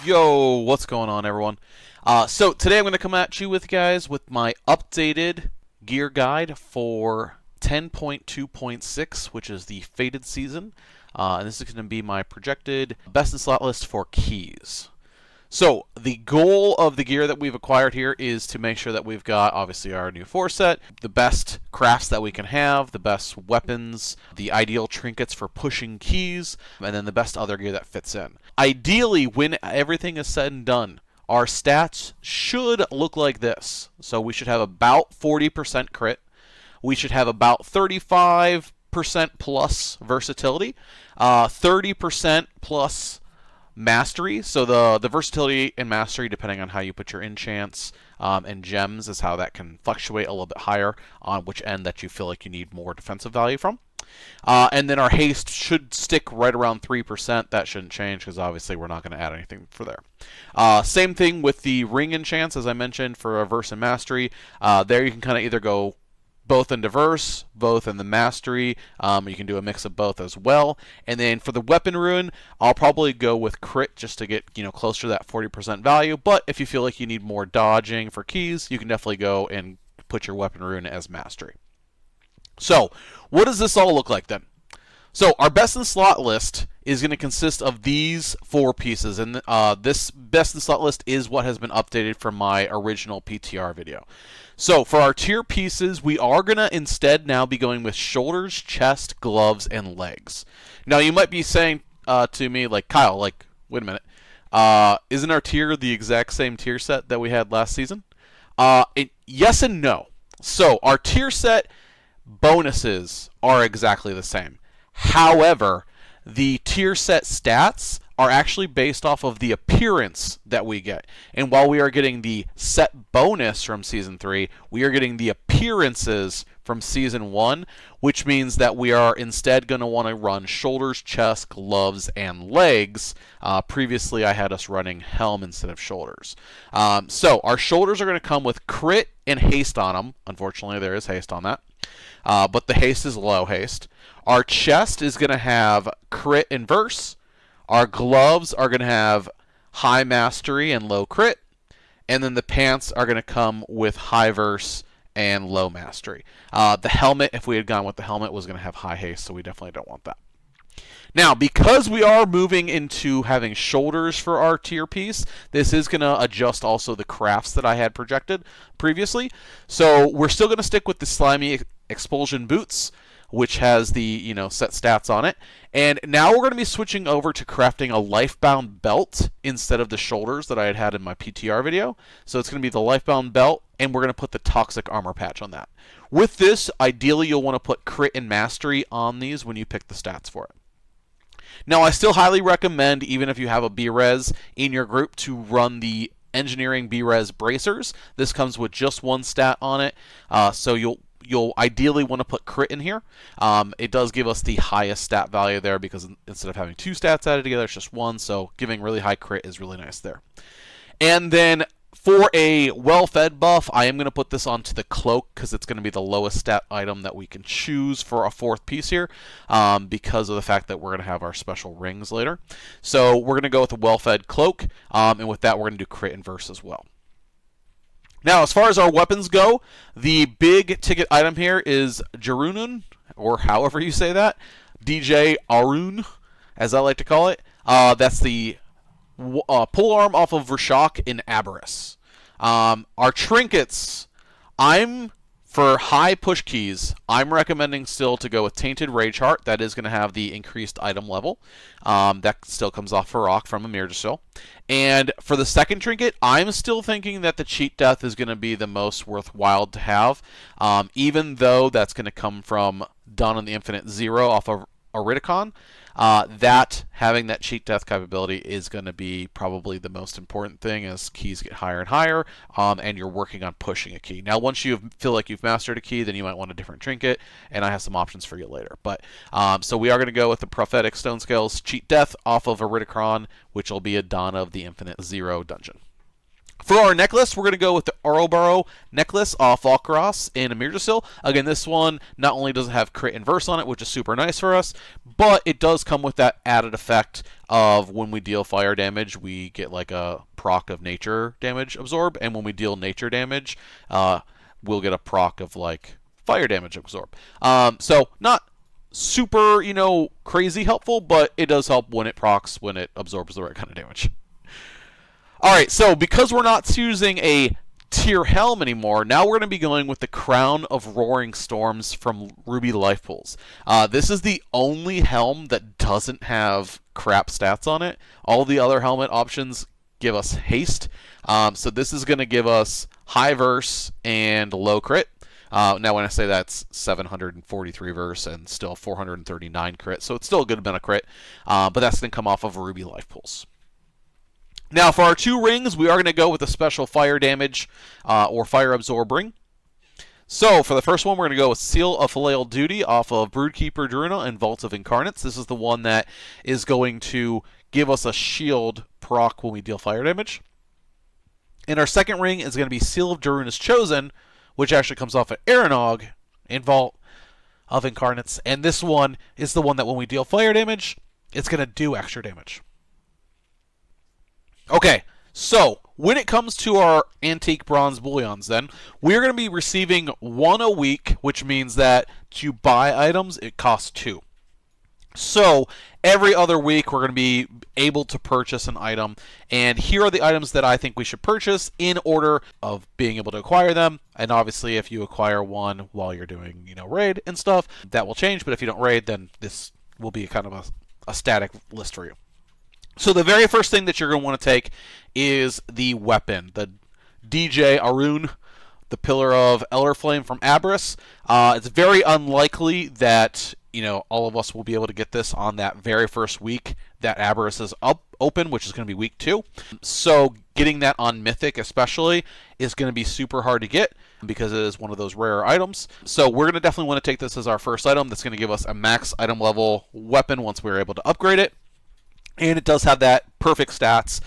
Yo, what's going on, everyone? So today I'm going to come at you with my updated gear guide for 10.2.6, which is the faded season, and this is going to be my projected best in slot list for keys. So the goal of the gear that we've acquired here is to make sure that we've got obviously our new 4 set, the best crafts that we can have, the best weapons, the ideal trinkets for pushing keys, and then the best other gear that fits in. Ideally, when everything is said and done, our stats should look like this. So we should have about 40% crit. We should have about 35% plus versatility, 30% plus mastery. So the versatility and mastery, depending on how you put your enchants and gems, is how that can fluctuate a little bit higher on which end that you feel like you need more defensive value from. And then our haste should stick right around 3%. That shouldn't change because obviously we're not going to add anything for there. Same thing with the ring enchants, as I mentioned, for a verse and mastery. There you can kind of either go both in diverse, both in the mastery. You can do a mix of both as well. And then for the weapon rune, I'll probably go with crit just to get closer to that 40% value. But if you feel like you need more dodging for keys, you can definitely go and put your weapon rune as mastery. So what does this all look like then? So our best in slot list is going to consist of these 4 pieces, and this best in slot list is what has been updated from my original PTR video. So for our tier pieces, we are going to instead now be going with shoulders, chest, gloves, and legs. Now you might be saying to me, like, Kyle, like, wait a minute, isn't our tier the exact same tier set that we had last season? Yes and no. So our tier set bonuses are exactly the same. However, the tier set stats are actually based off of the appearance that we get. And while we are getting the set bonus from Season 3, we are getting the appearances from Season 1, which means that we are instead going to want to run shoulders, chest, gloves, and legs. Previously, I had us running helm instead of shoulders. So our shoulders are going to come with crit and haste on them. Unfortunately, there is haste on that. But the haste is low haste. Our chest is going to have crit and verse. Our gloves are going to have high mastery and low crit. And then the pants are going to come with high verse and low mastery. The helmet, if we had gone with the helmet, was going to have high haste, so we definitely don't want that. Now, because we are moving into having shoulders for our tier piece, this is going to adjust also the crafts that I had projected previously. So we're still going to stick with the slimy expulsion boots, which has the set stats on it. And now we're going to be switching over to crafting a lifebound belt instead of the shoulders that I had in my PTR video. So it's going to be the lifebound belt, and we're going to put the toxic armor patch on that. With this, ideally you'll want to put crit and mastery on these when you pick the stats for it. Now, I still highly recommend, even if you have a B-Res in your group, to run the engineering B-Res bracers. This comes with just 1 stat on it, so you'll ideally want to put crit in here. It does give us the highest stat value there because instead of having 2 stats added together, it's just 1, so giving really high crit is really nice there. And then for a well-fed buff, I am going to put this onto the cloak because it's going to be the lowest stat item that we can choose for a 4th piece here because of the fact that we're going to have our special rings later. So we're going to go with a well-fed cloak, and with that we're going to do crit and verse as well. Now, as far as our weapons go, the big ticket item here is Jarunun, or however you say that, DJ Arun, as I like to call it. That's the polearm off of Vershak in Aberrus. Our trinkets, for high push keys, I'm recommending still to go with Tainted Rage Heart. That is going to have the increased item level. That still comes off Farak from Amir Jasil. And for the second trinket, I'm still thinking that the Cheat Death is going to be the most worthwhile to have, even though that's going to come from Dawn of the Infinite Zero off of Iridicon. That having that cheat death capability is going to be probably the most important thing as keys get higher and higher, and you're working on pushing a key. Now, once you feel like you've mastered a key, then you might want a different trinket, and I have some options for you later. But so we are going to go with the Prophetic Stone Scales Cheat Death off of Iridicon, which will be a Dawn of the Infinite Zero dungeon. For our necklace, we're going to go with the Ouroboros necklace off Alcaraz in Emirjasil. Again, this one not only does it have crit and verse on it, which is super nice for us, but it does come with that added effect of when we deal fire damage, we get like a proc of nature damage absorb, and when we deal nature damage, we'll get a proc of like fire damage absorb. So not super, crazy helpful, but it does help when it procs, when it absorbs the right kind of damage. Alright, so because we're not using a tier helm anymore, now we're going to be going with the Crown of Roaring Storms from Ruby Life Pools. This is the only helm that doesn't have crap stats on it. All the other helmet options give us haste. So this is going to give us high verse and low crit. Now when I say that's 743 verse and still 439 crit, so it's still a good amount of crit, but that's going to come off of Ruby Life Pools. Now, for our 2 rings, we are going to go with a special fire damage or fire absorb ring. So, for the first one, we're going to go with Seal of Filial Duty off of Broodkeeper Druna and Vault of Incarnates. This is the one that is going to give us a shield proc when we deal fire damage. And our second ring is going to be Seal of Daruna's Chosen, which actually comes off of Aranog in Vault of Incarnates. And this one is the one that when we deal fire damage, it's going to do extra damage. Okay, so when it comes to our antique bronze bullions, then we're going to be receiving 1 a week, which means that to buy items, it costs 2. So every other week, we're going to be able to purchase an item, and here are the items that I think we should purchase in order of being able to acquire them. And obviously, if you acquire one while you're doing, raid and stuff, that will change. But if you don't raid, then this will be kind of a static list for you. So the very first thing that you're going to want to take is the weapon, the DJ Arun, the Pillar of Elder Flame from Aberrus. It's very unlikely that all of us will be able to get this on that very first week that Aberrus is open, which is going to be week 2. So getting that on Mythic especially is going to be super hard to get because it is one of those rare items. So we're going to definitely want to take this as our first item. That's going to give us a max item level weapon once we're able to upgrade it. And it does have that perfect stats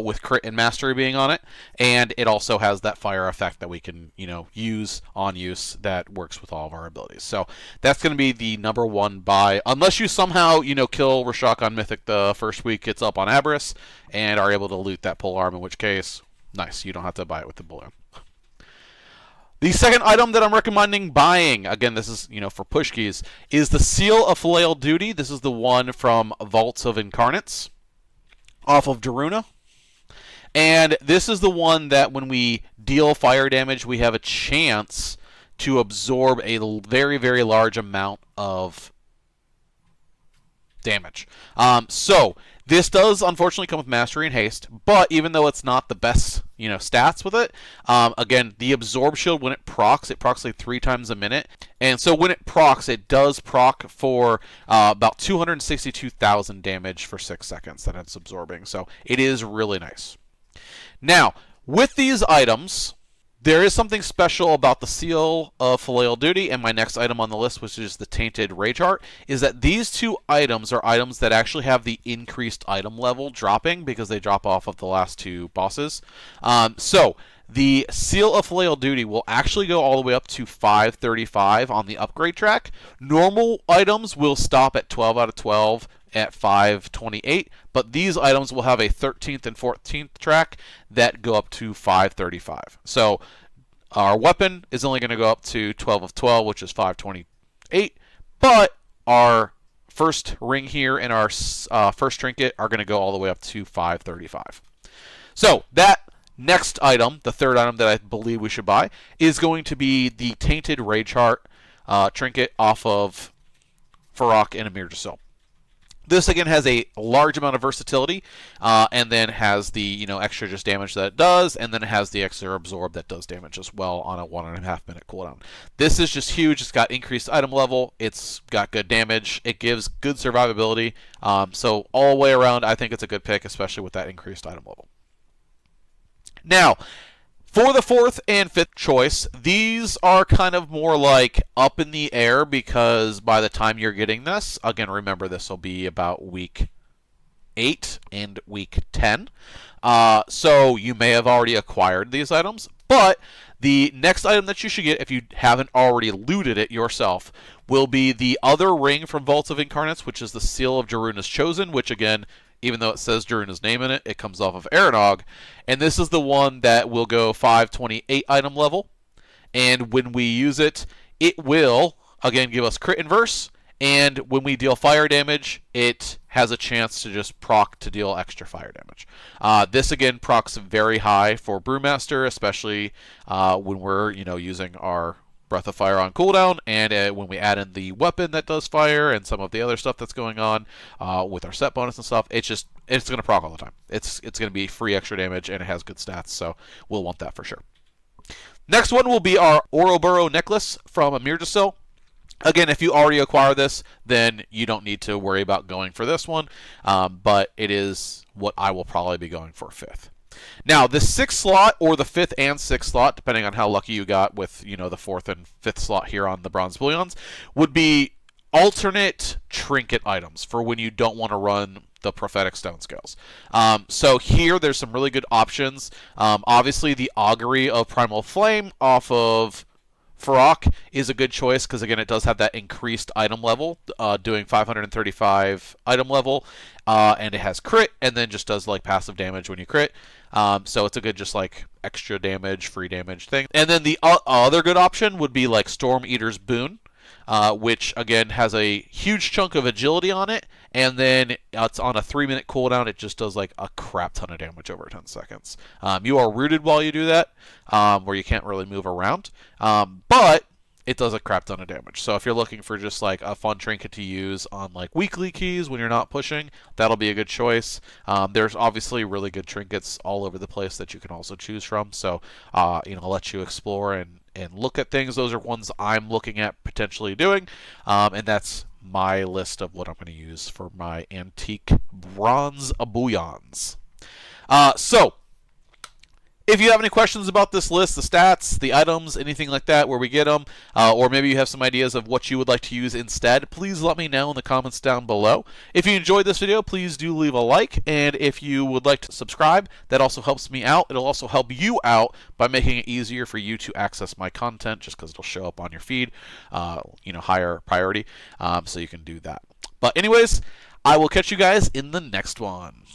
with crit and mastery being on it, and it also has that fire effect that we can, use on use that works with all of our abilities. So that's going to be the number 1 buy, unless you somehow, kill Rashok on Mythic the first week it's up on Aberrus and are able to loot that polearm, in which case, nice, you don't have to buy it with the Bullion. The second item that I'm recommending buying, again, this is, for push keys, is the Seal of Filial Duty. This is the one from Vaults of Incarnates off of Daruna. And this is the one that when we deal fire damage, we have a chance to absorb a very, very large amount of damage. So this does unfortunately come with Mastery and Haste, but even though it's not the best, stats with it, again, the Absorb Shield, when it procs like 3 times a minute. And so when it procs, it does proc for about 262,000 damage for 6 seconds that it's absorbing. So it is really nice. Now, with these items, there is something special about the Seal of Filial Duty and my next item on the list, which is the Tainted Rage Heart, is that these 2 items are items that actually have the increased item level dropping because they drop off of the last 2 bosses. So the Seal of Filial Duty will actually go all the way up to 535 on the upgrade track. Normal items will stop at 12 out of 12 at 528, but these items will have a 13th and 14th track that go up to 535. So our weapon is only going to go up to 12 of 12, which is 528, but our first ring here and our first trinket are going to go all the way up to 535. So that next item, the third item that I believe we should buy, is going to be the Tainted Rage Heart trinket off of Farok and Emirjasil. This again has a large amount of versatility, and then has the extra just damage that it does, and then it has the extra absorb that does damage as well on a 1.5 minute cooldown. This is just huge. It's got increased item level. It's got good damage. It gives good survivability. So all the way around, I think it's a good pick, especially with that increased item level. Now, for the 4th and 5th choice, these are kind of more like up in the air because by the time you're getting this, again, remember this will be about week 8 and week 10. So you may have already acquired these items, but the next item that you should get, if you haven't already looted it yourself, will be the other ring from Vault of Incarnates, which is the Seal of Jaruna's Chosen, which again, even though it says Jaruna's name in it, it comes off of Aranog. And this is the one that will go 528 item level. And when we use it, it will, again, give us crit inverse. And when we deal fire damage, it has a chance to just proc to deal extra fire damage. This again procs very high for Brewmaster, especially when we're using our Breath of Fire on cooldown, and when we add in the weapon that does fire and some of the other stuff that's going on with our set bonus and stuff. It's going to proc all the time. It's going to be free extra damage, and it has good stats, so we'll want that for sure. Next one will be our Ouroboros necklace from Amirjasil. Again, if you already acquire this, then you don't need to worry about going for this one, but it is what I will probably be going for 5th. Now, the 6th slot, or the 5th and 6th slot, depending on how lucky you got with the 4th and 5th slot here on the Bronze Bullions, would be alternate trinket items for when you don't want to run the prophetic stone scales. So here there's some really good options. Obviously, the augury of Primal Flame off of Farok is a good choice because, again, it does have that increased item level, doing 535 item level, and it has crit, and then just does like passive damage when you crit. So it's a good just like extra damage, free damage thing. And then the other good option would be like Storm Eater's Boon, which again has a huge chunk of agility on it, and then it's on a 3-minute cooldown. It just does like a crap ton of damage over 10 seconds. You are rooted while you do that, where you can't really move around, but it does a crap ton of damage. So if you're looking for just like a fun trinket to use on like weekly keys when you're not pushing, that'll be a good choice. There's obviously really good trinkets all over the place that you can also choose from. So I'll let you explore and look at things. Those are ones I'm looking at potentially doing, and that's my list of what I'm going to use for my antique bronze bullions. So if you have any questions about this list, the stats, the items, anything like that, where we get them, or maybe you have some ideas of what you would like to use instead, please let me know in the comments down below. If you enjoyed this video, please do leave a like, and if you would like to subscribe, that also helps me out. It'll also help you out by making it easier for you to access my content, just because it'll show up on your feed, higher priority, so you can do that. But anyways, I will catch you guys in the next one.